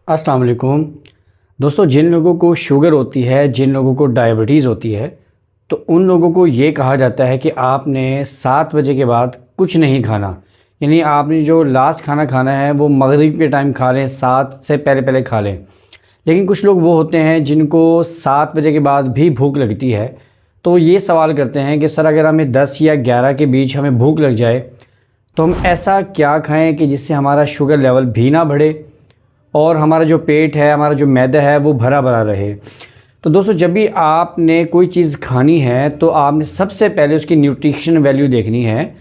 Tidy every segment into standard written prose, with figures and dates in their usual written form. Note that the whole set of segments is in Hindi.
अस्सलाम वालेकुम दोस्तों। जिन लोगों को शुगर होती है, जिन लोगों को डायबिटीज़ होती है, तो उन लोगों को ये कहा जाता है कि आपने 7 बजे के बाद कुछ नहीं खाना। यानी आपने जो लास्ट खाना खाना है वो मगरिब के टाइम खा लें, 7 से पहले पहले खा लें। लेकिन कुछ लोग वो होते हैं जिनको 7 बजे के बाद भी भूख लगती है, तो ये सवाल करते हैं कि सर अगर हमें 10 या 11 के बीच हमें भूख लग जाए तो हम ऐसा क्या खाएं कि जिससे हमारा शुगर लेवल भी ना बढ़े और हमारा जो पेट है, हमारा जो मैदा है वो भरा भरा रहे। तो दोस्तों, जब भी आपने कोई चीज़ खानी है तो आपने सबसे पहले उसकी न्यूट्रिशन वैल्यू देखनी है।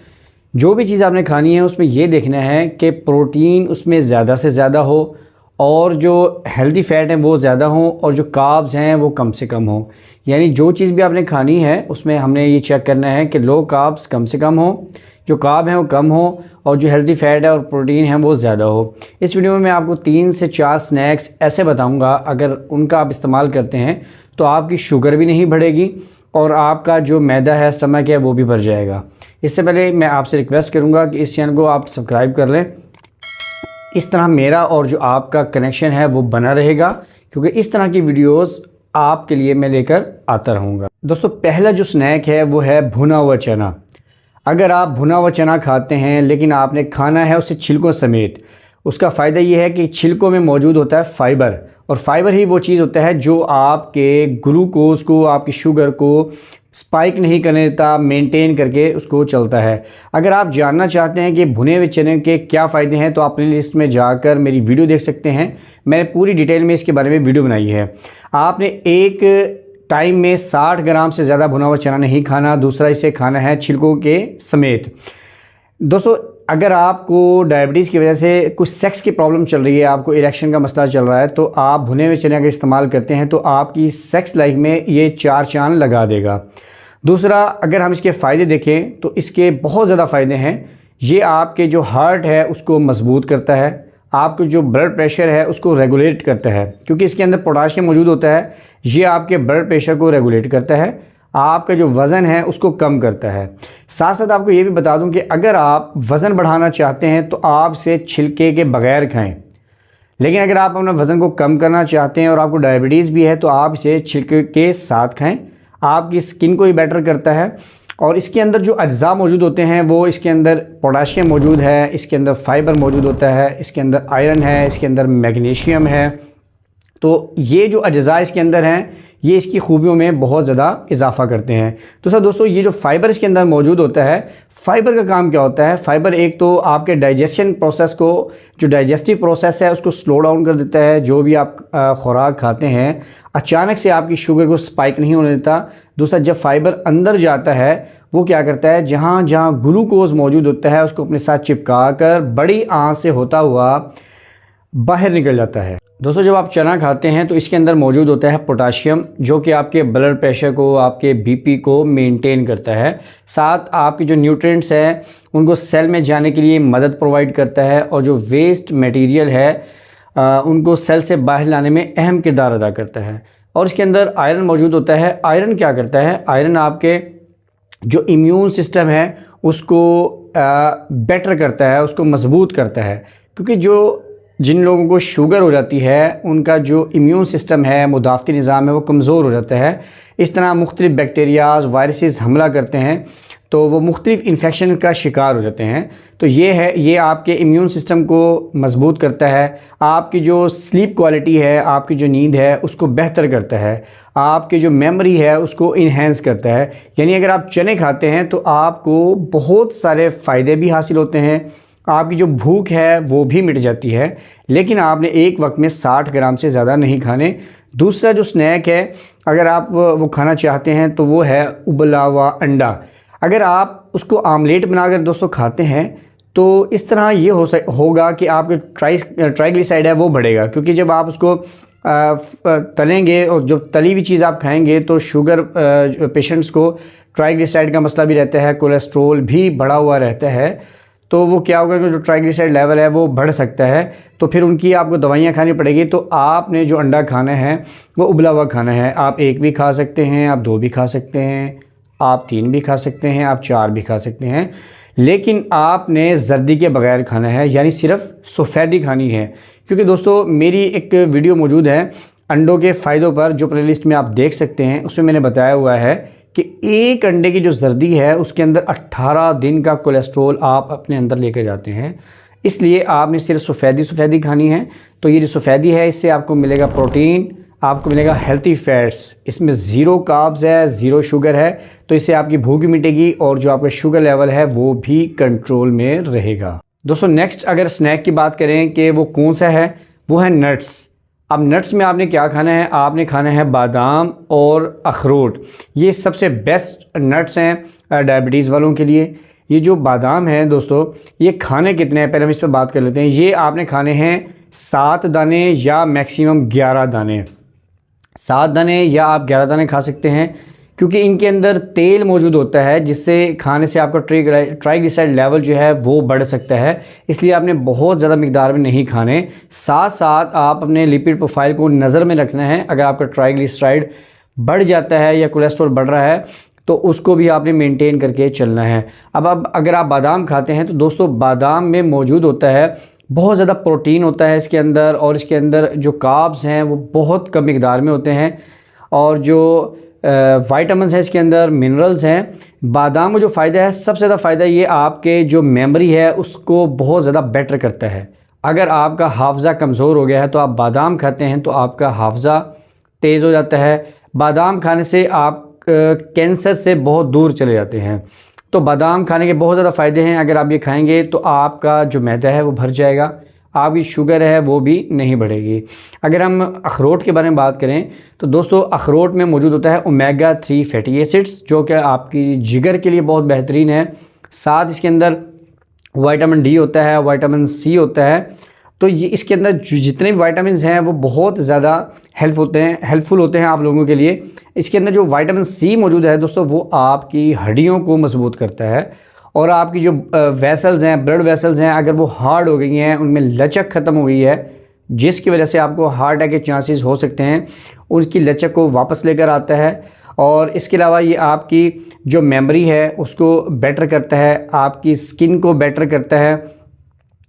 जो भी चीज़ आपने खानी है उसमें ये देखना है कि प्रोटीन उसमें ज़्यादा से ज़्यादा हो और जो हेल्दी फ़ैट हैं वो ज़्यादा हों और जो कार्ब्स हैं वो कम से कम हों। यानी जो चीज़ भी आपने खानी है उसमें हमने ये चेक करना है कि लो कार्ब्स कम से कम हो, जो कार्ब हैं वो कम हो और जो हेल्दी फ़ैट है और प्रोटीन है वो ज़्यादा हो। इस वीडियो में मैं आपको 3 से 4 स्नैक्स ऐसे बताऊंगा, अगर उनका आप इस्तेमाल करते हैं तो आपकी शुगर भी नहीं बढ़ेगी और आपका जो मैदा है, स्टमक है, वो भी भर जाएगा। इससे पहले मैं आपसे रिक्वेस्ट करूंगा कि इस चैनल को आप सब्सक्राइब कर लें। इस तरह मेरा और जो आपका कनेक्शन है वो बना रहेगा, क्योंकि इस तरह की वीडियोस आपके लिए मैं लेकर आता रहूँगा। दोस्तों, पहला जो स्नैक है वो है भुना हुआ चना। अगर आप भुना हुआ चना खाते हैं लेकिन आपने खाना है उसे छिलकों समेत, उसका फ़ायदा ये है कि छिलकों में मौजूद होता है फ़ाइबर, और फाइबर ही वो चीज़ होता है जो आपके ग्लूकोज़ को, आपकी शुगर को स्पाइक नहीं करने देता, मेंटेन करके उसको चलता है। अगर आप जानना चाहते हैं कि भुने हुए चने के क्या फ़ायदे हैं तो आप प्ले लिस्ट में जाकर मेरी वीडियो देख सकते हैं। मैंने पूरी डिटेल में इसके बारे में वीडियो बनाई है। आपने एक टाइम में 60 ग्राम से ज़्यादा भुना हुआ चना नहीं खाना। दूसरा, इसे खाना है छिलकों के समेत। दोस्तों, अगर आपको डायबिटीज़ की वजह से कुछ सेक्स की प्रॉब्लम चल रही है, आपको इरेक्शन का मसला चल रहा है, तो आप भुने हुए चने का इस्तेमाल करते हैं तो आपकी सेक्स लाइफ में ये 4 चांद लगा देगा। दूसरा, अगर हम इसके फ़ायदे देखें तो इसके बहुत ज़्यादा फ़ायदे हैं। ये आपके जो हार्ट है उसको मजबूत करता है, आपको जो ब्लड प्रेशर है उसको रेगुलेट करता है, क्योंकि इसके अंदर पोटाशियम मौजूद होता है। ये आपके ब्लड प्रेशर को रेगुलेट करता है, आपका जो वज़न है उसको कम करता है। साथ साथ आपको ये भी बता दूं कि अगर आप वज़न बढ़ाना चाहते हैं तो आप इसे छिलके के बगैर खाएं। लेकिन अगर आप अपना वज़न को कम करना चाहते हैं और आपको डायबिटीज़ भी है तो आप इसे छिलके के साथ खाएं। आपकी स्किन को ही बेटर करता है। और इसके अंदर जो अज्जा मौजूद होते हैं वो, इसके अंदर पोटाशियम मौजूद है, इसके अंदर फाइबर मौजूद होता है, इसके अंदर आयरन है, इसके अंदर मैग्नीशियम है। तो ये जो अज्जा इसके अंदर हैं ये इसकी खूबियों में बहुत ज़्यादा इजाफा करते हैं। तो दोस्तों, ये जो फाइबर इसके अंदर मौजूद होता है, फाइबर का काम क्या होता है? फाइबर एक तो आपके डाइजेशन प्रोसेस को, जो डाइजेस्टिव प्रोसेस है उसको स्लो डाउन कर देता है। जो भी आप खुराक खाते हैं अचानक से आपकी शुगर को स्पाइक नहीं होने देता। दूसरा, जब फाइबर अंदर जाता है वो क्या करता है, जहाँ जहाँ ग्लूकोज मौजूद होता है उसको अपने साथ चिपका कर बड़ी आंच से होता हुआ बाहर निकल जाता है। दोस्तों, जब आप चना खाते हैं तो इसके अंदर मौजूद होता है पोटाशियम, जो कि आपके ब्लड प्रेशर को, आपके बीपी को मेंटेन करता है। साथ आपके जो न्यूट्रिएंट्स हैं उनको सेल में जाने के लिए मदद प्रोवाइड करता है, और जो वेस्ट मटेरियल है उनको सेल से बाहर लाने में अहम किरदार अदा करता है। और इसके अंदर आयरन मौजूद होता है। आयरन क्या करता है? आयरन आपके जो इम्यून सिस्टम है उसको बेटर करता है, उसको मजबूत करता है। क्योंकि जिन लोगों को शुगर हो जाती है उनका जो इम्यून सिस्टम है, मुदाफ़ती निज़ाम है, वो कमज़ोर हो जाता है। इस तरह मुख्तलिफ़ बैक्टीरियाज़, वायरसेस हमला करते हैं तो वो मुख्तलिफ़ इन्फेक्शन का शिकार हो जाते हैं। तो ये आपके इम्यून सिस्टम को मजबूत करता है। आपकी जो स्लीप क्वालिटी है, आपकी जो नींद है उसको बेहतर करता है। आपकी जो मेमोरी है उसको इन्हेंस करता है। यानी अगर आप चने खाते हैं तो आपको बहुत सारे फ़ायदे भी हासिल होते हैं, आपकी जो भूख है वो भी मिट जाती है। लेकिन आपने एक वक्त में 60 ग्राम से ज़्यादा नहीं खाने। दूसरा जो स्नैक है, अगर आप वो खाना चाहते हैं तो वो है उबला हुआ अंडा। अगर आप उसको आमलेट बनाकर दोस्तों खाते हैं तो इस तरह ये होगा कि आपके ट्राइग्लिसराइड है वो बढ़ेगा, क्योंकि जब आप उसको तलेंगे और जब तली हुई चीज़ आप खाएंगे तो शुगर पेशेंट्स को ट्राइग्लिसराइड का मसला भी रहता है, कोलेस्ट्रोल भी बढ़ा हुआ रहता है। तो वो क्या होगा कि जो ट्राइग्लिसराइड लेवल है वो बढ़ सकता है, तो फिर उनकी आपको दवाइयाँ खानी पड़ेगी। तो आपने जो अंडा खाना है वो उबला हुआ खाना है। आप 1 भी खा सकते हैं, आप 2 भी खा सकते हैं, आप 3 भी खा सकते हैं, आप 4 भी खा सकते हैं। लेकिन आपने जर्दी के बगैर खाना है, यानी सिर्फ सफ़ेदी खानी है। क्योंकि दोस्तों मेरी एक वीडियो मौजूद है अंडों के फ़ायदों पर, जो प्लेलिस्ट में आप देख सकते हैं, उसमें मैंने बताया हुआ है कि एक अंडे की जो जर्दी है उसके अंदर 18 दिन का कोलेस्ट्रॉल आप अपने अंदर लेकर जाते हैं। इसलिए आपने सिर्फ सफ़ेदी खानी है। तो ये जो सफ़ेदी है इससे आपको मिलेगा प्रोटीन, आपको मिलेगा हेल्थी फैट्स, इसमें ज़ीरो कार्ब्स है, ज़ीरो शुगर है, तो इससे आपकी भूख भी मिटेगी और जो आपका शुगर लेवल है वो भी कंट्रोल में रहेगा। दोस्तों नेक्स्ट अगर स्नैक की बात करें कि वो कौन सा है, वो है नट्स। अब नट्स में आपने क्या खाना है, आपने खाना है बादाम और अखरोट। ये सबसे बेस्ट नट्स हैं डायबिटीज़ वालों के लिए। ये जो बादाम है दोस्तों, ये खाने कितने हैं, पहले हम इस पर बात कर लेते हैं। ये आपने खाने हैं 7 दाने या मैक्सिमम 11 दाने। 7 दाने या आप 11 दाने खा सकते हैं, क्योंकि इनके अंदर तेल मौजूद होता है जिससे खाने से आपका ट्राइग्लिसराइड लेवल जो है वो बढ़ सकता है। इसलिए आपने बहुत ज़्यादा मिकदार में नहीं खाने। साथ साथ आप अपने लिपिड प्रोफाइल को नज़र में रखना है। अगर आपका ट्राइग्लिसराइड बढ़ जाता है या कोलेस्ट्रॉल बढ़ रहा है तो उसको भी आपने मेंटेन करके चलना है। अब अगर आप बादाम खाते हैं तो दोस्तों बादाम में मौजूद होता है बहुत ज़्यादा प्रोटीन होता है इसके अंदर, और इसके अंदर जो कार्ब्स हैं वो बहुत कम मिकदार में होते हैं, और जो वाइटामिन है इसके अंदर, मिनरल्स हैं। बादाम का जो फ़ायदा है, सबसे ज़्यादा फ़ायदा ये आपके जो मेमोरी है उसको बहुत ज़्यादा बेटर करता है। अगर आपका हाफज़ा कमज़ोर हो गया है तो आप बादाम खाते हैं तो आपका हाफज़ा तेज़ हो जाता है। बादाम खाने से आप कैंसर से बहुत दूर चले जाते हैं। तो बादाम खाने के बहुत ज़्यादा फ़ायदे हैं। अगर आप ये खाएंगे तो आपका जो मैदा है वो भर जाएगा, आपकी शुगर है वो भी नहीं बढ़ेगी। अगर हम अखरोट के बारे में बात करें तो दोस्तों अखरोट में मौजूद होता है ओमेगा 3 फैटी एसिड्स, जो कि आपकी जिगर के लिए बहुत बेहतरीन है। साथ इसके अंदर विटामिन डी होता है, विटामिन सी होता है। तो ये इसके अंदर जितने भी विटामिन हैं वो बहुत ज़्यादा हेल्पफुल होते हैं आप लोगों के लिए। इसके अंदर जो विटामिन सी मौजूद है दोस्तों, वो आपकी हड्डियों को मजबूत करता है, और आपकी जो वेसल्स हैं, ब्लड वेसल्स हैं, अगर वो हार्ड हो गई हैं, उनमें लचक ख़त्म हो गई है, जिसकी वजह से आपको हार्ट अटैक के चांसेस हो सकते हैं, उसकी लचक को वापस लेकर आता है। और इसके अलावा ये आपकी जो मेमोरी है उसको बेटर करता है, आपकी स्किन को बेटर करता है,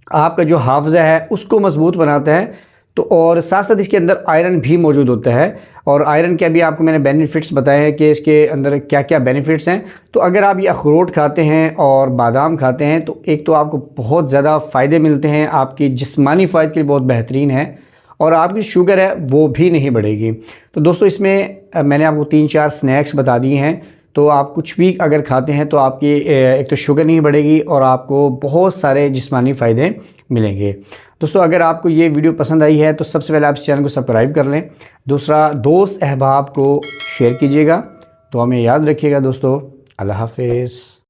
आपका जो हाफज़ा है उसको मजबूत बनाता है। तो और साथ साथ इसके अंदर आयरन भी मौजूद होता है, और आयरन के अभी आपको मैंने बेनिफिट्स बताए हैं कि इसके अंदर क्या क्या बेनिफिट्स हैं। तो अगर आप ये अखरोट खाते हैं और बादाम खाते हैं तो एक तो आपको बहुत ज़्यादा फ़ायदे मिलते हैं, आपकी जिस्मानी फ़ायदे के लिए बहुत बेहतरीन है, और आपकी शुगर है वो भी नहीं बढ़ेगी। तो दोस्तों इसमें मैंने आपको 3-4 स्नैक्स बता दिए हैं। तो आप कुछ भी अगर खाते हैं तो आपकी एक तो शुगर नहीं बढ़ेगी और आपको बहुत सारे जिस्मानी फ़ायदे मिलेंगे। दोस्तों अगर आपको ये वीडियो पसंद आई है तो सबसे पहले आप इस चैनल को सब्सक्राइब कर लें। दूसरा, दोस्त अहबाब को शेयर कीजिएगा। तो हमें याद रखिएगा दोस्तों। अल्लाह हाफिज़।